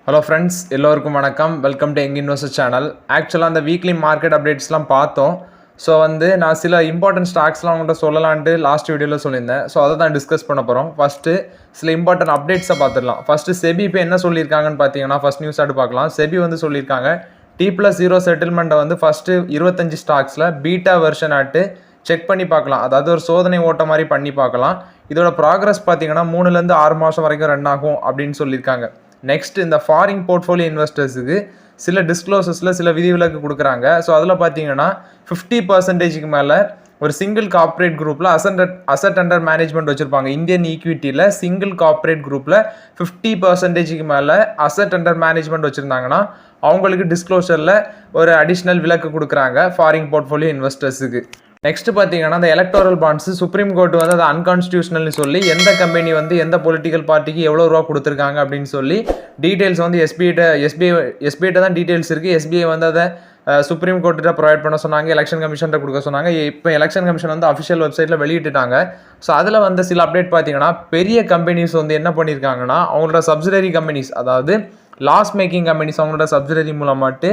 Hello friends, எல்லோருக்கும் வணக்கம். Welcome to young investor channel. ஆக்சுவலாக அந்த வீக்லி மார்க்கெட் அப்டேட்ஸ்லாம் பார்த்தோம். ஸோ நான் சில இம்பார்ட்டன்ட் ஸ்டாக்ஸ்லாம் உங்கள்கிட்ட சொல்லலான்ட்டு லாஸ்ட் வீடியோவில் சொல்லியிருந்தேன். ஸோ அதை தான் டிஸ்கஸ் பண்ண போகிறோம். ஃபஸ்ட்டு சில இம்பார்ட்டன்ட் அப்டேட்ஸை பார்த்துடலாம். ஃபஸ்ட்டு செபி இப்போ என்ன சொல்லியிருக்காங்கன்னு பார்த்தீங்கன்னா, ஃபஸ்ட் நியூஸ் ஆட்டு பார்க்கலாம். செபி சொல்லியிருக்காங்க T+0 செட்டில்மெண்ட்டை ஃபஸ்ட்டு 25 ஸ்டாக்ஸில் பீட்டா வெர்ஷன் ஆட்டு செக் பண்ணி பார்க்கலாம். அதாவது ஒரு சோதனை ஓட்ட மாதிரி பண்ணி பார்க்கலாம். இதோட ப்ராக்ரஸ் பார்த்தீங்கன்னா 3லேருந்து 6 மாதம் வரைக்கும் ரன் ஆகும் அப்படின்னு சொல்லியிருக்காங்க. நெக்ஸ்ட் இந்த ஃபாரின் போர்ட்ஃபோலியோ இன்வெஸ்டர்ஸுக்கு சில டிஸ்க்ளோசஸில் சில விதிவிலக்கு கொடுக்குறாங்க. ஸோ அதில் பார்த்தீங்கன்னா 50% மேலே ஒரு சிங்கிள் கார்ப்பரேட் குரூப்பில் அசட் அண்டர் மேனேஜ்மெண்ட் வச்சுருப்பாங்க. இந்தியன் ஈக்விட்டியில் சிங்கிள் கார்ப்பரேட் குரூப்பில் 50% மேலே அசட் அண்டர் மேனேஜ்மெண்ட் வச்சுருந்தாங்கன்னா அவங்களுக்கு டிஸ்க்ளோஷரில் ஒரு அடிஷ்னல் விலக்கு கொடுக்குறாங்க ஃபாரின் போர்ட்ஃபோலியோ இன்வெஸ்டர்ஸுக்கு. நெக்ஸ்ட் பார்த்தீங்கன்னா இந்த எலக்டோரல் பாண்ட்ஸ் சுப்ரீம் கோர்ட் அது அன்கான்ஸ்டியூஷனல்னு சொல்லி எந்த கம்பெனி எந்த பொலிட்டிக்கல் பார்ட்டிக்கு எவ்வளோ ரூபா கொடுத்துருக்காங்க அப்படின்னு சொல்லி டீட்டெயில்ஸ் எஸ்பிஐட்ட தான் டீட்டெயில்ஸ் இருக்குது. எஸ்பிஐ அதை சுப்ரீம் கோர்ட்டில் ப்ரொவைட் பண்ண சொன்னாங்க, எலெக்ஷன் கமிஷன்கிட்ட கொடுக்க சொன்னாங்க. இப்போ எலெக்ஷன் கமிஷன் அஃபிஷியல் வெப்சைட்டில் வெளியிட்டுட்டாங்க. ஸோ அதில் சில அப்டேட் பார்த்தீங்கன்னா பெரிய கம்பெனிஸ் என்ன பண்ணியிருக்காங்கன்னா அவங்களோட சப்சிடரி கம்பெனிஸ், அதாவது லாஸ் மேக்கிங் கம்பெனிஸ், அவங்களோட சப்சிடரி மூலமாட்டு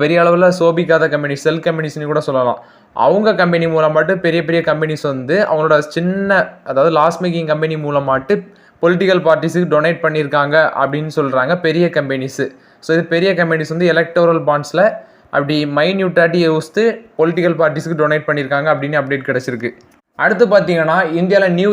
பெரிய அளவில் சோபிக்காத கம்பெனிஸ், செல் கம்பெனிஸ்னு கூட சொல்லலாம், அவங்க கம்பெனி மூலமாட்டு பெரிய பெரிய கம்பெனிஸ் அவங்களோட சின்ன அதாவது லாஸ் மேக்கிங் கம்பெனி மூலமாட்டு பொலிட்டிக்கல் பார்ட்டிஸுக்கு டொனேட் பண்ணியிருக்காங்க அப்படின்னு சொல்கிறாங்க பெரிய கம்பெனிஸு. ஸோ இது பெரிய கம்பெனிஸ் எலக்டோரல் பாண்ட்ஸில் அப்படி மைன்யூட்டாட்டி யூஸ்து பொலிட்டிக்கல் பார்ட்டிஸுக்கு டொனேட் பண்ணியிருக்காங்க அப்படின்னு அப்டேட் கிடச்சிருக்கு. அடுத்து பார்த்தீங்கன்னா இந்தியாவில் நியூ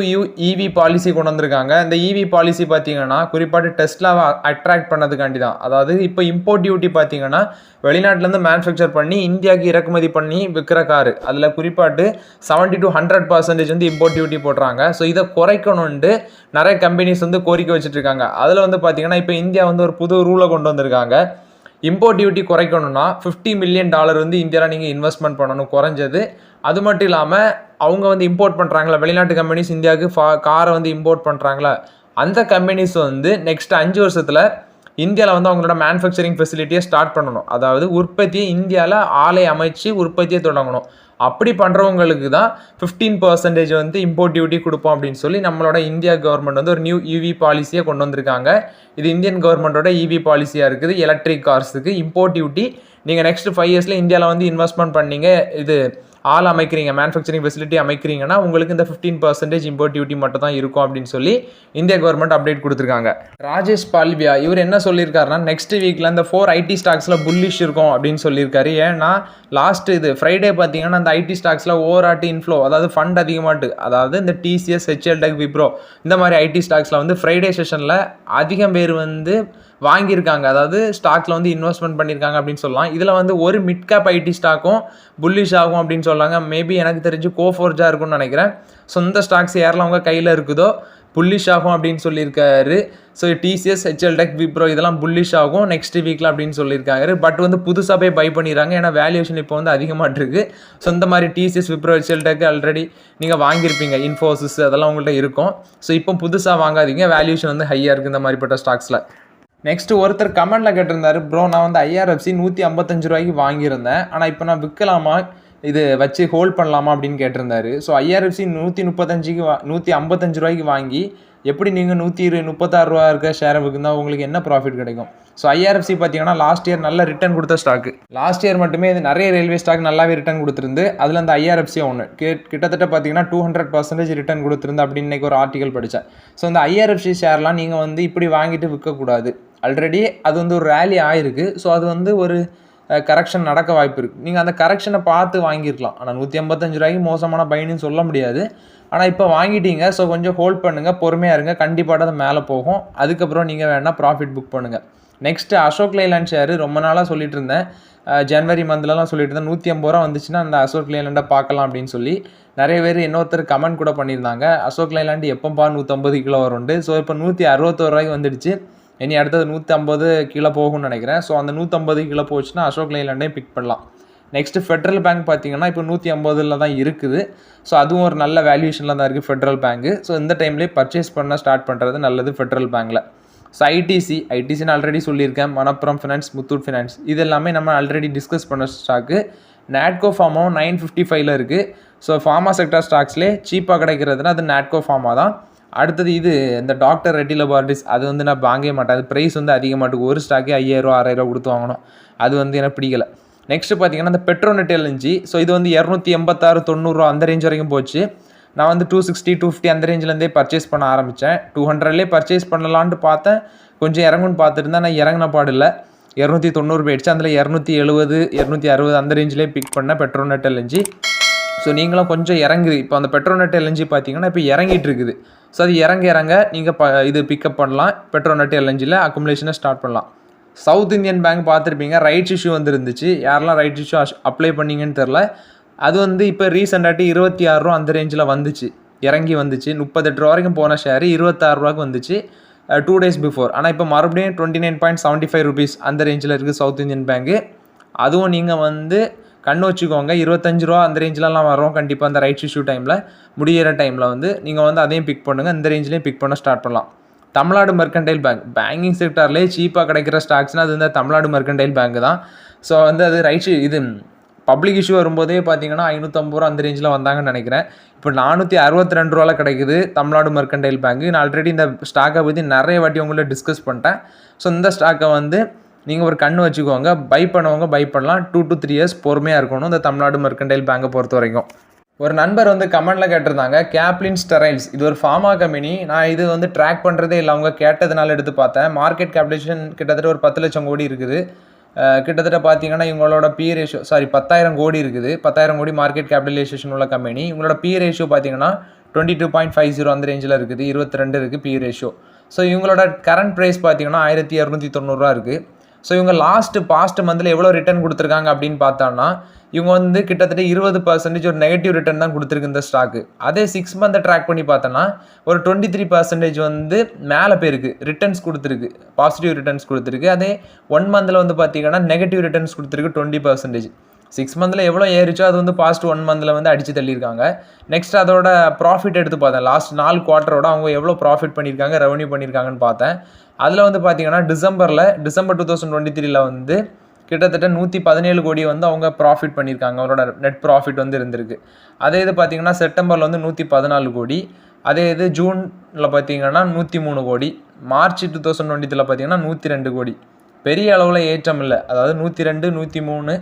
இவி பாலிசி கொண்டு வந்திருக்காங்க. இந்த இவி பாலிசி பார்த்தீங்கன்னா குறிப்பாட்டு டெஸ்லாவை அட்ராக்ட் பண்ணதுக்காண்டி தான். அதாவது இப்போ இம்போர்ட் டியூட்டி பார்த்தீங்கன்னா வெளிநாட்டிலேருந்து மேனுஃபேக்சர் பண்ணி இந்தியாவுக்கு இறக்குமதி பண்ணி விற்கிற காரு, அதில் குறிப்பாட்டு 70 to 100% இம்போர்ட் டியூட்டி போடுறாங்க. ஸோ இதை குறைக்கணுன்ட்டு நிறைய கம்பெனிஸ் கோரிக்கை வச்சுட்டு இருக்காங்க. அதில் பார்த்தீங்கன்னா இப்போ இந்தியா ஒரு புது ரூலை கொண்டு வந்திருக்காங்க. இம்போர்ட் டியூட்டி குறைக்கணும்னா $50 million இந்தியாவில் நீங்கள் இன்வெஸ்ட்மெண்ட் பண்ணணும் குறைஞ்சது. அது மட்டும் இல்லாமல் அவங்க இம்போர்ட் பண்ணுறாங்களா வெளிநாட்டு கம்பெனிஸ் இந்தியாவுக்கு காரை இம்போர்ட் பண்ணுறாங்களா, அந்த கம்பெனிஸ் நெக்ஸ்ட் 5 வருஷத்தில் இந்தியாவில் அவங்களோட மேனுஃபேக்சரிங் ஃபெசிலிட்டியை ஸ்டார்ட் பண்ணணும். அதாவது உற்பத்தியை இந்தியாவில் ஆலை அமைச்சு உற்பத்தியை தொடங்கணும். அப்படி பண்ணுறவங்களுக்கு தான் 15% இம்போர்ட் டியூட்டி கொடுப்போம் அப்படின்னு சொல்லி நம்மளோட இந்தியா கவர்மெண்ட் ஒரு நியூ இவி பாலிசியை கொண்டு வந்திருக்காங்க. இது இந்தியன் கவர்மெண்ட்டோட இவி பாலிசியாக இருக்குது. எலக்ட்ரிக் கார்ஸுக்கு இம்போர்ட் டியூட்டி நீங்கள் நெக்ஸ்ட் 5 இயர்ஸில் இந்தியாவில் இன்வெஸ்ட்மெண்ட் பண்ணீங்க, இது ஆள் அமைக்கிறீங்க, மேனுஃபேக்சரிங் ஃபெசிலிட்டி அமைக்கிறீங்கன்னா உங்களுக்கு இந்த 15% இம்போர்ட் டியூட்டி மட்டும் தான் இருக்கும் அப்படின்னு சொல்லி இந்திய கவர்மெண்ட் அப்டேட் கொடுத்துருக்காங்க. ராஜேஷ் பால்வியா இவர் என்ன சொல்லியிருக்காருன்னா நெக்ஸ்ட் வீக்கில் இந்த 4 ஐடி ஸ்டாக்ஸில் புல்லிஷ் இருக்கும் அப்படின்னு சொல்லியிருக்காரு. ஏன்னா லாஸ்ட் ஃப்ரைடே பார்த்தீங்கன்னா அந்த ஐடி ஸ்டாக்ஸில் ஓவராட்டி இன்ஃப்ளோ, அதாவது ஃபண்ட் அதிகமாட்டு, அதாவது இந்த டிசிஎஸ், ஹெச்எல்டெக், விப்ரோ இந்த மாதிரி ஐடி ஸ்டாக்ஸில் ஃப்ரைடே செஷனில் அதிகம் பேர் வாங்கியிருக்காங்க, அதாவது ஸ்டாக்ஸில் இன்வெஸ்ட்மெண்ட் பண்ணியிருக்காங்க அப்படின்னு சொல்லலாம். இதில் ஒரு மிட் கேப் ஐடி ஸ்டாக்கும் புல்லிஷ் ஆகும் அப்படின்னு சொல்லாங்க. மேபி எனக்கு தெரிஞ்சு கோஃபோர்ஜாக இருக்கும்னு நினைக்கிறேன். ஸோ இந்த ஸ்டாக்ஸ் யாரெல்லாம் அவங்க கையில் இருக்குதோ புல்லிஷ் ஆகும் அப்படின்னு சொல்லியிருக்காரு. ஸோ டிசிஎஸ், ஹெச்எல்டெக், விப்ரோ இதெல்லாம் புல்லிஷ் ஆகும் நெக்ஸ்ட் வீக்கில் அப்படின்னு சொல்லியிருக்காரு. பட் புதுசாக போய் பை பண்ணிடுறாங்க, ஏன்னா வேல்யூஷன் இப்போ அதிகமாக இருக்குது. ஸோ இந்த மாதிரி டிசிஎஸ், விப்ரோ, ஹெச்எல்டெக் ஆல்ரெடி நீங்கள் வாங்கியிருப்பீங்க, இன்ஃபோசிஸ் அதெல்லாம் உங்கள்கிட்ட இருக்கும். ஸோ இப்போ புதுசாக வாங்காதீங்க, வேல்யூஷன் ஹையாக இருக்குது இந்த மாதிரிப்பட்ட ஸ்டாக்ஸில். நெக்ஸ்ட் ஒருத்தர் கமெண்ட்டில் கேட்டிருந்தாரு, ப்ரோ நான் IRFC 155 ரூபாய்க்கு வாங்கியிருந்தேன், ஆனால் இப்போ நான் விற்கலாமா, இது வச்சு ஹோல்ட் பண்ணலாமா அப்படின்னு கேட்டிருந்தாரு. ஸோ IRFC 155 ரூபாய்க்கு வாங்கி எப்படி நீங்கள் 136 ரூபா இருக்க ஷேரை விற்குந்தா உங்களுக்கு என்ன ப்ராஃபிட் கிடைக்கும்? ஸோ IRFC பார்த்தீங்கன்னா லாஸ்ட் இயர் நல்ல ரிட்டர்ன் கொடுத்த ஸ்டாக்கு. லாஸ்ட் இயர் மட்டுமே இது நிறைய ரயில்வே ஸ்டாக் நல்லாவே ரிட்டர்ன் கொடுத்துருந்து. அதில் அந்த IRFC ஒன்று கிட்டத்தட்ட பார்த்தீங்கன்னா 200% ரிட்டர்ன் கொடுத்துருந்து அப்படின்னு இன்றைக்கி ஒரு ஆர்டிகல் படித்தேன். ஸோ இந்த IRFC ஷேர்லாம் நீங்கள் இப்படி வாங்கிட்டு விற்கக்கூடாது. ஆல்ரெடி அது ஒரு ரேலி ஆகிருக்கு. ஸோ அது ஒரு கரெக்ஷன் நடக்க வாய்ப்பு இருக்குது. நீங்கள் அந்த கரெக்ஷனை பார்த்து வாங்கியிருக்கலாம். ஆனால் 155 ரூபாய்க்கு மோசமான பையன்னு சொல்ல முடியாது. ஆனால் இப்போ வாங்கிட்டீங்க, ஸோ கொஞ்சம் ஹோல்ட் பண்ணுங்கள், பொறுமையாக இருங்க, கண்டிப்பாக அது மேலே போகும். அதுக்கப்புறம் நீங்கள் வேணால் ப்ராஃபிட் புக் பண்ணுங்கள். நெக்ஸ்ட்டு அசோக் லைலாண்ட் ஷேரு ரொம்ப நாளாக சொல்லிட்டு இருந்தேன், ஜனவரி மந்த்லலாம் சொல்லிட்டு இருந்தேன் 150 ரூபா வந்துச்சுன்னா அந்த அசோக் லைலாண்டை பார்க்கலாம் அப்படின்னு சொல்லி. நிறைய பேர் இன்னொருத்தர் கமெண்ட் கூட பண்ணியிருந்தாங்க, அசோக் லைலாண்டு எப்போப்பா 150 கிலோ வரும்ண்டு. ஸோ இப்போ 161 ரூபாய்க்கு வந்துடுச்சு. இனி அடுத்தது 150 கீழே போகும்னு நினைக்கிறேன். ஸோ அந்த 150 கீழே போச்சுன்னா அசோக் லைலாண்டே பிக் பண்ணலாம். நெக்ஸ்ட்டு ஃபெட்ரல் பேங்க் பார்த்தீங்கன்னா இப்போ 150 தான் இருக்குது. ஸோ அதுவும் ஒரு நல்ல வேல்யூஷனில் தான் இருக்குது ஃபெட்ரல் பேங்க்கு. ஸோ இந்த டைம்லேயே பர்ச்சேஸ் பண்ண ஸ்டார்ட் பண்ணுறது நல்லது ஃபெட்ரல் பேங்க்கில். ஸோ ஐடிசின்னு ஆல்ரெடி சொல்லியிருக்கேன், மணப்புரம் ஃபினான்ஸ், முத்தூட் ஃபினான்ஸ் இது எல்லாமே நம்ம ஆல்ரெடி டிஸ்கஸ் பண்ண ஸ்டாக்கு. நாட்கோ ஃபார்மாவும் 955 இருக்குது. ஸோ ஃபார்மா செக்டார் ஸ்டாக்ஸ்லேயே சீப்பாக கிடைக்கிறதுனா அது நாட்கோ ஃபார்மா தான். அடுத்தது இது இந்த டாக்டர் ரெட்டி லெபார்ட்டரிஸ் அது வந்து நான் வாங்கவே மாட்டேன். அது ப்ரைஸ் வந்து அதிகமாட்டுக்கு ஒரு ஸ்டாக்கே 5000 6000 கொடுத்து வாங்கணும். அது வந்து எனக்கு பிடிக்கல. நெக்ஸ்ட்டு பார்த்தீங்கன்னா இந்த பெட்ரோநெட் எல்என்ஜி. ஸோ இது வந்து 286 90 அந்த ரேஞ்ச் வரைக்கும் போச்சு. நான் வந்து 260 250 அந்த ரேஞ்சிலேருந்தே பர்ச்சேஸ் பண்ண ஆரம்பித்தேன். 200லேயே பர்ச்சேஸ் பண்ணலான்ட்டு பார்த்தேன். கொஞ்சம் இறங்குன்னு பார்த்துட்டு நான் இறங்கின பாடு இல்லை. 290 போயிடுச்சு. அதில் 270 260 அந்த ரேஞ்சிலே பிக் பண்ணேன் பெட்ரோநெட் எல்என்ஜி. ஸோ நீங்களும் கொஞ்சம் இறங்குது. இப்போ அந்த பெட்ரோநெட் எல்என்ஜி பார்த்தீங்கன்னா இப்போ இறங்கிட்டு இருக்குது. ஸோ அது இறங்க நீங்கள் இது பிக்கப் பண்ணலாம். பெட்ரோநெட் எல்என்ஜியில் அக்குமுலேஷனை ஸ்டார்ட் பண்ணலாம். சவுத் இந்தியன் பேங்க் பார்த்துருப்பீங்க, ரைட்ஸ் இஷ்யூ வந்துருந்துச்சு. யாரெல்லாம் ரைட்ஸ் இஷ்யூ அப்ளை பண்ணிங்கன்னு தெரில. அது வந்து இப்போ ரீசெண்டாட்டி 26 ரூபா அந்த ரேஞ்சில் வந்துச்சு, இறங்கி வந்துச்சு. 38 ரூபா வரைக்கும் போன ஷேர் 26 ரூபாய்க்கு வந்துச்சு 2 days பிஃபோர். ஆனால் இப்போ மறுபடியும் 29.75 rupees அந்த ரேஞ்சில் இருக்குது சவுத் இந்தியன் பேங்க்கு. அதுவும் நீங்கள் வந்து கண்ணு வச்சுக்கோங்க, 25 ரூபா அந்த ரேஞ்சிலலாம் வரும் கண்டிப்பாக. அந்த ரைட்ஸ் இஷ்யூ டைமில் முடியிற டைமில் வந்து நீங்கள் வந்து அதையும் பிக் பண்ணுங்கள். இந்த ரேஞ்சிலையும் பிக் பண்ண ஸ்டார்ட் பண்ணலாம். தமிழ்நாடு மெர்கன்டைல் பேங்க், பேங்கிங் செக்டார்லேயே சீப்பாக கிடைக்கிற ஸ்டாக்ஸ்னால் அது இந்த தமிழ்நாடு மெர்கன்டைல் பேங்க் தான். ஸோ வந்து அது இது பப்ளிக் இஷ்யூ வரும்போதே பார்த்தீங்கன்னா 550 ரூபா அந்த ரேஞ்சில் வந்தாங்கன்னு நினைக்கிறேன். இப்போ 462 ரூபாவில் கிடைக்குது தமிழ்நாடு மெர்கன்டைல் பேங்க். நான் ஆல்ரெடி இந்த ஸ்டாக்கை பற்றி நிறைய வாட்டி உங்கள்கிட்ட டிஸ்கஸ் பண்ணிட்டேன். ஸோ இந்த ஸ்டாக்கை வந்து நீங்கள் ஒரு கண்ணு வச்சுக்கோங்க. பை பண்ணவங்க பை பண்ணலாம். 2 to 3 years பொறுமையாக இருக்கணும் இந்த தமிழ்நாடு மெர்கன்டைல் பேங்கை பொறுத்த வரைக்கும். ஒரு நண்பர் வந்து கமெண்ட்டில் கேட்டிருந்தாங்க, கேப்லின் ஸ்டெரைல்ஸ் இது ஒரு ஃபார்மா கம்பெனி. நான் இது வந்து ட்ராக் பண்ணுறதே இல்லை, அவங்க கேட்டதுனால எடுத்து பார்த்தேன். மார்க்கெட் கேபிடேஷன் கிட்டத்தட்ட ஒரு 10 லட்சம் கோடி இருக்குது. கிட்டத்தட்ட பார்த்தீங்கன்னா இவங்களோட பி ரேஷியோ 10,000 கோடி இருக்குது. 10,000 கோடி மார்க்கெட் கேபிடலைசேஷன் உள்ள கம்பெனி. இவங்களோட பி ரேஷியோ பார்த்தீங்கன்னா 22.50 அந்த ரேஞ்சில் இருக்குது. 22 இருக்குது பி ரேஷியோ. ஸோ இவங்களோட கரண்ட் ப்ரைஸ் பார்த்தீங்கன்னா 1290 ரூபா இருக்குது. ஸோ இவங்க பாஸ்ட் மந்தில் எவ்வளோ ரிட்டர்ன் கொடுத்துருக்காங்க அப்படின்னு பார்த்தோன்னா இவங்க வந்து கிட்டத்தட்ட 20% ஒரு நெகட்டிவ் ரிட்டர்ன் தான் கொடுத்துருக்கு இந்த ஸ்டாக்கு. அதே 6 மந்த்தை ட்ராக் பண்ணி பார்த்தோன்னா ஒரு 23% வந்து மேலே போயிருக்கு, ரிட்டர்ன்ஸ் கொடுத்துருக்கு, பாசிட்டிவ் ரிட்டர்ன்ஸ் கொடுத்துருக்கு. அதே 1 மந்தில் வந்து பார்த்தீங்கன்னா நெகட்டிவ் ரிட்டர்ன்ஸ் கொடுத்துருக்கு 20%. 6 மந்தில் எவ்வளோ ஏறிச்சோ அது வந்து பாஸ்ட் 1 மந்தில் வந்து அடித்து தள்ளியிருக்காங்க. நெக்ஸ்ட் அதோட ப்ராஃபிட் எடுத்து பார்த்தேன். லாஸ்ட் 4 குவார்ட்டரோட அவங்க எவ்வளோ ப்ராஃபிட் பண்ணியிருக்காங்க, ரெவன்யூ பண்ணியிருக்காங்கன்னு பார்த்தேன். அதில் வந்து பார்த்தீங்கன்னா டிசம்பர் 2023 வந்து கிட்டத்தட்ட 117 கோடி வந்து அவங்க ப்ராஃபிட் பண்ணியிருக்காங்க. அவரோட நெட் ப்ராஃபிட் வந்து இருந்திருக்கு. அதே இது பார்த்தீங்கன்னா செப்டம்பரில் வந்து 114 கோடி. அதே இது ஜூனில் பார்த்தீங்கன்னா 103 கோடி. மார்ச் 2023 பார்த்தீங்கன்னா 102 கோடி. பெரிய அளவில் ஏற்றம் இல்லை. அதாவது 102 103,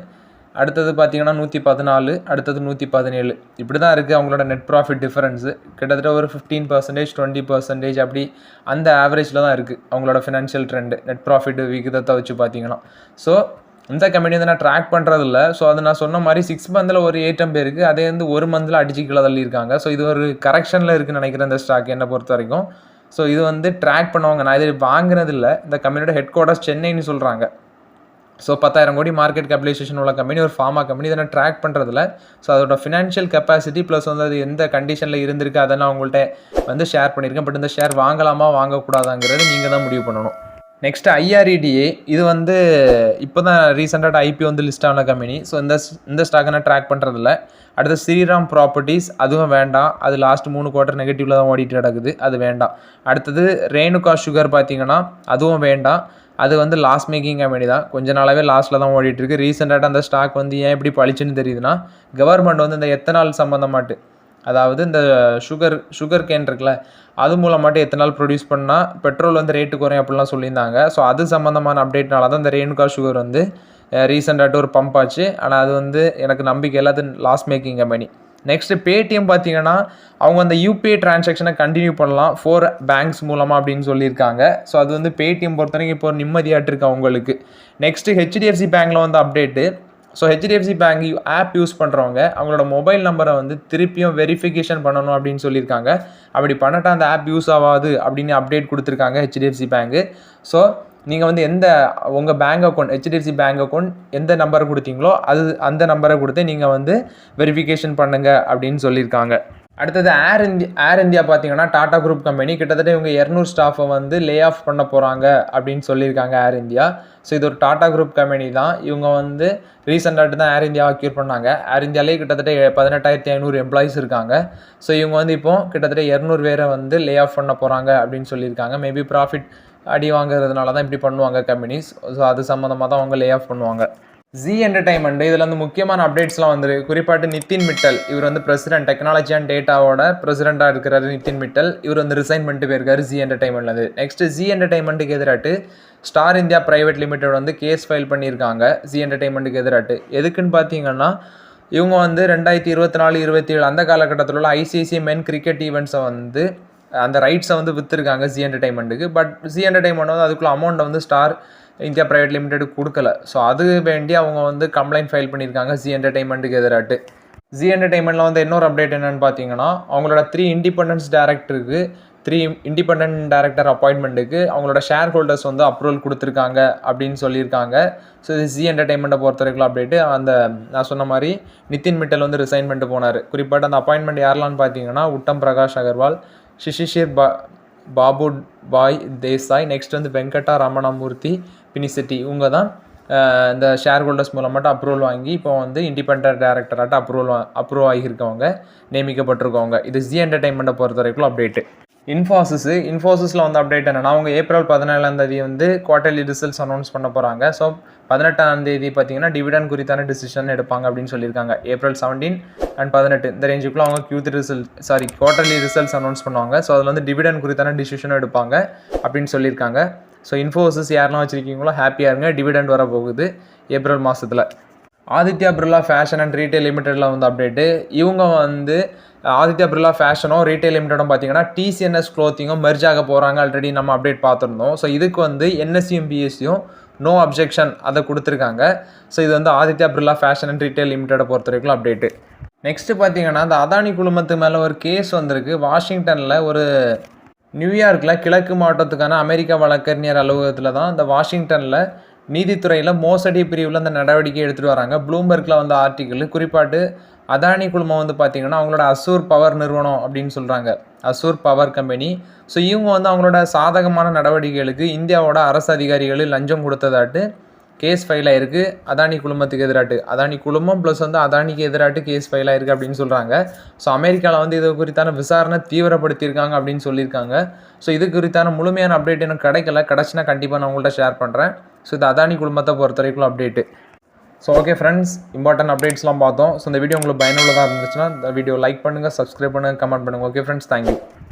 அடுத்தது பார்த்தீங்கன்னா 114, அடுத்தது 117 இப்படி தான் இருக்குது அவங்களோட நெட் ப்ராஃபிட் டிஃபரன்ஸு. கிட்டத்தட்ட ஒரு 15% 20% அப்படி அந்த ஆவரேஜில் தான் இருக்குது அவங்களோட ஃபினான்ஷியல் ட்ரெண்டு நெட் ப்ராஃபிட் விகிதத்தை வச்சு பார்த்தீங்கன்னா. ஸோ இந்த கம்பெனி வந்து நான் ட்ராக் பண்ணுறதில்ல. ஸோ அது நான் சொன்ன மாதிரி 6 மந்தில் ஒரு ஏற்றம் பேருக்கு, அதே வந்து 1 மந்தில் அடிச்சு கீழே தள்ளியிருக்காங்க. ஸோ இது ஒரு கரெக்ஷனில் இருக்குதுன்னு நினைக்கிறேன் இந்த ஸ்டாக் என்னை பொறுத்த வரைக்கும். ஸோ இது வந்து ட்ராக் பண்ணுவாங்க. நான் இது வாங்கினதில்லை. இந்த கம்பெனியோட ஹெட் குவார்ட்டர்ஸ் சென்னைன்னு சொல்கிறாங்க. ஸோ 10,000 கோடி மார்க்கெட் கேபிடலைசேஷன் உள்ள கம்பெனி, ஒரு ஃபார்மா கம்பெனி. இதை நான் ட்ராக் பண்ணுறதில்ல. ஸோ அதோட ஃபினான்ஷியல் கெப்பாசிட்டி ப்ளஸ் வந்து அது எந்த கண்டிஷனில் இருந்திருக்கு அதை நான் உங்கள்கிட்ட வந்து ஷேர் பண்ணியிருக்கேன். பட் இந்த ஷேர் வாங்கலாமா வாங்கக்கூடாதாங்கிறது நீங்கள் தான் முடிவு பண்ணணும். நெக்ஸ்ட்டு IREDA, இது வந்து இப்போ தான் ரீசெண்டாக ஐபிஓ வந்து லிஸ்ட் ஆன கம்பெனி. ஸோ இந்த ஸ்டாக்கை நான் ட்ராக் பண்ணுறதில்ல. அடுத்து ஸ்ரீராம் ப்ராப்பர்ட்டிஸ், அதுவும் வேண்டாம். அது லாஸ்ட் 3 குவார்ட்டர் நெகட்டிவில் தான் ஓடிட்டு கிடக்குது, அது வேண்டாம். அடுத்தது ரேணுகா சுகர் பார்த்தீங்கன்னா அதுவும் வேண்டாம். அது வந்து லாஸ் மேக்கிங் கம்பெனி தான், கொஞ்ச நாளாகவே லாஸ்ட்டில் தான் ஓடிட்டுருக்கு. ரீசெண்டாக அந்த ஸ்டாக் வந்து ஏன் இப்படி பழிச்சுன்னு தெரியுதுன்னா, கவர்மெண்ட் வந்து இந்த எத்தனால் சம்மந்தமாட்டு, அதாவது இந்த சுகர் கேன் இருக்குல்ல, அது மூலமாட்டு எத்தனால் ப்ரொடியூஸ் பண்ணால் பெட்ரோல் வந்து ரேட்டு குறையும் அப்படிலாம் சொல்லியிருந்தாங்க. ஸோ அது சம்மந்தமான அப்டேட்னால தான் இந்த ரேணுகா சுகர் வந்து ரீசெண்டாகிட்டு ஒரு பம்ப் ஆச்சு. ஆனால் அது வந்து எனக்கு நம்பிக்கை இல்லை, அது loss making company. Next Paytm பார்த்தீங்கன்னா அவங்க அந்த யூபிஐ டிரான்சாக்ஷனை கண்டினியூ பண்ணலாம் 4 பேங்க்ஸ் மூலமாக அப்படின்னு சொல்லியிருக்காங்க. ஸோ அது வந்து பேடிஎம் பொறுத்த வரைக்கும் இப்போ நிம்மதியாட்டு இருக்கு அவங்களுக்கு. நெக்ஸ்ட்டு ஹெச்டிஎஃப்சி பேங்க்கில் வந்து update. So HDFC bank app use பண்ணுறவங்க அவங்களோட மொபைல் நம்பரை வந்து திருப்பியும் வெரிஃபிகேஷன் பண்ணணும் அப்படின்னு சொல்லியிருக்காங்க. அப்படி பண்ணட்டா அந்த ஆப் யூஸ் ஆகாது அப்படின்னு அப்டேட் கொடுத்துருக்காங்க ஹெச்டிஎஃப்சி பேங்க்கு. ஸோ நீங்கள் வந்து உங்கள் bank account HDFC bank account எந்த நம்பரை கொடுத்தீங்களோ அந்த நம்பரை கொடுத்து நீங்கள் வந்து வெரிஃபிகேஷன் பண்ணுங்கள் அப்படின்னு சொல்லியிருக்காங்க. அடுத்தது ஏர் இந்தியா பார்த்தீங்கன்னா டாடா குரூப் கம்பெனி. கிட்டத்தட்ட இவங்க 200 ஸ்டாஃபை வந்து லே ஆஃப் பண்ண போகிறாங்க அப்படின்னு சொல்லியிருக்காங்க ஏர் இந்தியா. ஸோ இது ஒரு டாடா குரூப் கம்பெனி தான். இவங்க வந்து ரீசெண்டாகிட்டு தான் ஏர் இந்தியா அக்யூர் பண்ணாங்க. ஏர் இந்தியாவிலே கிட்டத்தட்ட 18,500 எம்ப்ளாயிஸ் இருக்காங்க. ஸோ இவங்க வந்து இப்போ கிட்டத்தட்ட 200 பேரை வந்து லே ஆஃப் பண்ண போகிறாங்க அப்படின்னு சொல்லியிருக்காங்க. மேபி ப்ராஃபிட் அடி வாங்குறதுனால தான் இப்படி பண்ணுவாங்க கம்பெனிஸ். ஸோ அது சம்மந்தமாக தான் அவங்க லே ஆஃப் பண்ணுவாங்க. ஜி என்டர்டைன்மெண்ட் இதில் வந்து முக்கியமான அப்டேட்ஸ்லாம் வந்துருக்கு. குறிப்பாட்டு நிதின் மிட்டல் இவர் வந்து பிரசிடென்ட் டெக்னாலஜி அண்ட் டேட்டாவோட பிரசிடென்ட்டாக இருக்கிறாரு. நிதின் மிட்டல் இவர் வந்து ரிசைன் பண்ணிட்டு போயிருக்காரு ஜி என்டர்டைன்மெண்ட்லேருந்து. நெக்ஸ்ட் ஜி என்டர்டைன்மெண்ட்டுக்கு எதிராட்டு ஸ்டார் இந்தியா பிரைவேட் லிமிடெட் வந்து கேஸ் ஃபைல் பண்ணியிருக்காங்க ஜி என்டர்டைன்மெண்ட்டுக்கு எதிராட்டு. எதுக்குன்னு பார்த்தீங்கன்னா இவங்க வந்து 2024-27 அந்த காலகட்டத்தில் உள்ள ஐசிஐசிஐ மென் கிரிக்கெட் ஈவெண்ட்ஸை வந்து அந்த ரைட்ஸை வந்து விற்றுருக்காங்க ஜி என்டர்டைன்மெண்ட்டுக்கு. பட் ஜி என்டர்டைன்மெண்ட் வந்து அதுக்குள்ள அமௌண்ட்டை வந்து ஸ்டார் இந்தியா பிரைவேட் லிமிடெட் கொடுக்கல. ஸோ அது வேண்டி அவங்க வந்து கம்ப்ளைண்ட் ஃபைல் பண்ணியிருக்காங்க ஜி என்டர்டைன்மெண்ட்டுக்கு எதிராட்டு. ஜி என்டர்டைன்மெண்ட்டில் வந்து இன்னொரு அப்டேட் என்னென்னு பார்த்தீங்கன்னா அவங்களோட 3 இண்டிபெண்டன்ஸ் டேரக்டருக்கு 3 இண்டிபெண்டன்ட் டேரக்டர் அப்பாயின்மெண்ட்டுக்கு அவங்களோட ஷேர் ஹோல்டர்ஸ் வந்து அப்ரூவல் கொடுத்துருக்காங்க அப்படின்னு சொல்லியிருக்காங்க. ஸோ இது ஜி என்டர்டைன்மெண்ட்டை பொறுத்த வரைக்கும் அப்டேட்டு. அந்த நான் சொன்ன மாதிரி நிதின் மிட்டல் வந்து ரிசைன் பண்ணிட்டு போனார். குறிப்பாட்டு அந்த அப்பாயின்மெண்ட் யாரெலான்னு பார்த்தீங்கன்னா உத்தம் பிரகாஷ் அகர்வால், சிஷிர் பாபு பாய் தேசாய், நெக்ஸ்ட் வந்து வெங்கடா ரமணமூர்த்தி பினிசெட்டி இவங்க தான் இந்த ஷேர் ஹோல்டர்ஸ் மூலமாட்ட அப்ரூவல் வாங்கி இப்போ வந்து இண்டிபெண்டன்ட் டேரக்டராட்ட அப்ரூவ் ஆகியிருக்கவங்க நியமிக்கப்பட்டிருக்கவங்க. இது ஜி என்டர்டைன்மெண்ட்டை பொறுத்த வரைக்கும் அப்டேட்டு. இன்ஃபோசிஸில் வந்து அப்டேட் என்னன்னா அவங்க ஏப்ரல் 17 வந்து குவார்டர்லி ரிசல்ட்ஸ் அனௌன்ஸ் பண்ண போகிறாங்க. ஸோ 18 பார்த்தீங்கன்னா டிவிடன் குறித்தான டிசிஷன் எடுப்பாங்க அப்படின்னு சொல்லியிருக்காங்க. ஏப்ரல் 17 and 18 இந்த ரேஞ்சுக்குள்ள அவங்க குவார்டர்லி ரிசல்ட்ஸ் அனௌன்ஸ் பண்ணுவாங்க. ஸோ அதில் வந்து டிவிடன் குறித்தான டிசிஷனும் எடுப்பாங்க அப்படின்னு சொல்லியிருக்காங்க. ஸோ இன்ஃபோசிஸ் யாரெல்லாம் வச்சுருக்கீங்களோ ஹாப்பியாக இருங்க, டிவிடெண்ட் வர போகுது ஏப்ரல் மாதத்தில். Aditya Birla fashion and retail லிமிடெடில் வந்து அப்டேட்டு. இவங்க வந்து ஆதித்யா பிர்லா ஃபேஷனும் ரீட்டைல் லிமிடெடும் பார்த்தீங்கன்னா டிசிஎன்எஸ் க்ளோத்திங்கும் மெர்ஜ் ஆக போகிறாங்க. ஆல்ரெடி நம்ம அப்டேட் பார்த்துருந்தோம். ஸோ இதுக்கு வந்து என்எஸ்சியும் பிஎஸ்சியும் நோ அப்ஜெக்ஷன் அதை கொடுத்துருக்காங்க. ஸோ இது வந்து Aditya Birla fashion and retail லிமிடெடை பொறுத்த வரைக்கும் அப்டேட்டு. நெக்ஸ்ட்டு பார்த்தீங்கன்னா இந்த அதானி குழுமத்து மேலே ஒரு கேஸ் வந்திருக்கு. வாஷிங்டனில் ஒரு நியூயார்க்கில் கிழக்கு மாவட்டத்துக்கான அமெரிக்கா வழக்கறிஞர் அலுவலகத்தில் தான் இந்த வாஷிங்டனில் நீதித்துறையில் மோசடி பிரிவில் அந்த நடவடிக்கை எடுத்துகிட்டு வராங்க. ப்ளூம்பர்க்கில் வந்து ஆர்டிக்கிள் குறிப்பாட்டு அதானி குழுமம் வந்து பார்த்திங்கன்னா அவங்களோட அசூர் பவர் நிறுவனம் அப்படின்னு சொல்கிறாங்க, அசூர் பவர் கம்பெனி. ஸோ இவங்க வந்து அவங்களோட சாதகமான நடவடிக்கைகளுக்கு இந்தியாவோட அரசு அதிகாரிகள் லஞ்சம் கொடுத்ததாட்டு கேஸ் ஃபைல் ஆயிருக்கு அதானி குழுமத்துக்கு எதிராட்டு. அதானி குழுமம் ப்ளஸ் வந்து அதானிக்கு எதிராட்டு கேஸ் ஃபைல் ஆயிருக்கு அப்படின்னு சொல்கிறாங்க. ஸோ அமெரிக்காவில் வந்து இது குறித்தான விசாரணை தீவிரப்படுத்தியிருக்காங்க அப்படின்னு சொல்லியிருக்காங்க. ஸோ இது குறித்தான முழுமையான அப்டேட் எனக்கு கிடச்சினா கண்டிப்பாக நான் உங்கள்கிட்ட ஷேர் பண்ணுறேன். ஸோ இது அதானி குழுமத்தை பொறுத்த வரைக்கும் update. So okay friends, important அப்டேட்ஸ்லாம் பார்த்தோம். ஸோ இந்த வீடியோ உங்களுக்கு பயனுள்ளதாக இருந்துச்சுன்னா இந்த வீடியோ லைக் பண்ணுங்கள், சப்ஸ்கிரைப் பண்ணுங்கள், கமெண்ட் பண்ணுங்கள். Okay friends, thank you.